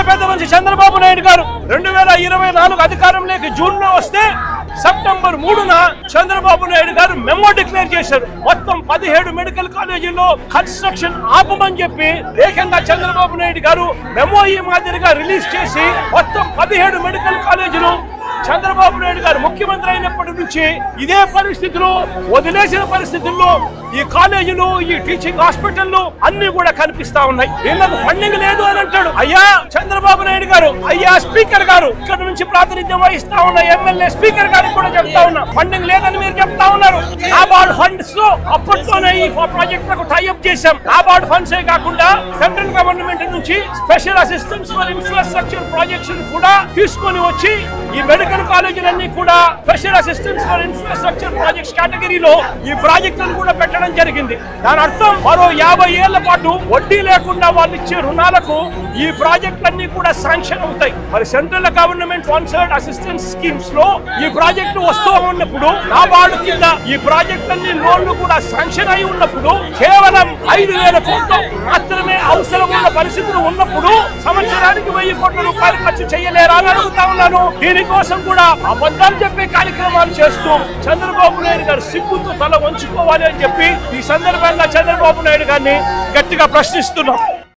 పెద్ద మనిషి చంద్రబాబు నాయుడు గారు 2024 అధికారంలోకి జూన్ లో వస్తే సెప్టెంబర్ 3న చంద్రబాబు నాయుడు గారు మెమో డిక్లేర్ చేశారు. మొత్తం 17 మెడికల్ కాలేజీల్లో కన్స్ట్రక్షన్ ఆపమని చెప్పి ఏకంగా చంద్రబాబు నాయుడు గారు మెమో ఈ మాదిరిగా రిలీజ్ చేసి మొత్తం 17 మెడికల్ కాలేజీలు చంద్రబాబు నాయుడు గారు ముఖ్యమంత్రి అయినప్పటి నుంచి ఇదే పరిస్థితులు వదిలేసిన పరిస్థితుల్లో ఈ కాలేజీలు ఈ టీచింగ్ హాస్పిటల్లు అన్ని కూడా కనిపిస్తా ఉన్నాయి. వీళ్ళకు ఫండింగ్ లేదు అని అంటాడు. అయ్యా చంద్రబాబు నాయుడు గారు, అయ్యా స్పీకర్ గారు, ఇక్కడ నుంచి ప్రాతినిధ్యం వహిస్తా ఉన్న ఎమ్మెల్యే స్పీకర్ గారికి కూడా చెప్తా ఉన్నా, ఫండింగ్ లేదని మీరు చెప్తా ఉన్నారు. నాబార్డ్ ఫండ్స్ అప్పట్లోనే ఈ ప్రాజెక్టులకు టైఅప్ చేశాం. నాబార్డ్ ఫండ్సే కాకుండా సెంట్రల్ గవర్నమెంట్ నుంచి special assistance for infrastructure projects కూడా తీసుకొని వచ్చి ఈ మెడికల్ కాలేజీలన్నీ కూడా special assistance for infrastructure projects కేటగిరీలో ఈ ప్రాజెక్టులను కూడా పెట్టడం జరిగింది. దాని అర్థం మరో 50 ఏళ్ల పాటు వడ్డీ లేకుండా వాళ్ళు ఇచ్చే రుణాలకు ఈ ప్రాజెక్టులన్నీ కూడా శాంక్షన్ అవుతాయి. మరి central government sponsored assistance schemes లో ఈ ప్రాజెక్టు వస్తూ ఉన్నప్పుడు నాబార్డు కింద ఈ ప్రాజెక్టులన్నీ లోన్లు కూడా శాంక్షన్ అయి ఉన్నప్పుడు కేవలం 5,000 కోట్లు మాత్రమే అవసరం ఉన్న పరిస్థితులు ఉన్నప్పుడు సంవత్సరానికి 1000 కోట్ల రూపాయలు ఖర్చు చేయలేరా అని అడుగుతా ఉన్నాను. దీనికోసం కూడా అబద్ధాలు చెప్పే కార్యక్రమాలు చేస్తూ చంద్రబాబు నాయుడు గారు సిగ్గుతో తల వంచుకోవాలి అని చెప్పి ఈ సందర్భంగా చంద్రబాబు నాయుడు గారిని గట్టిగా ప్రశ్నిస్తున్నాం.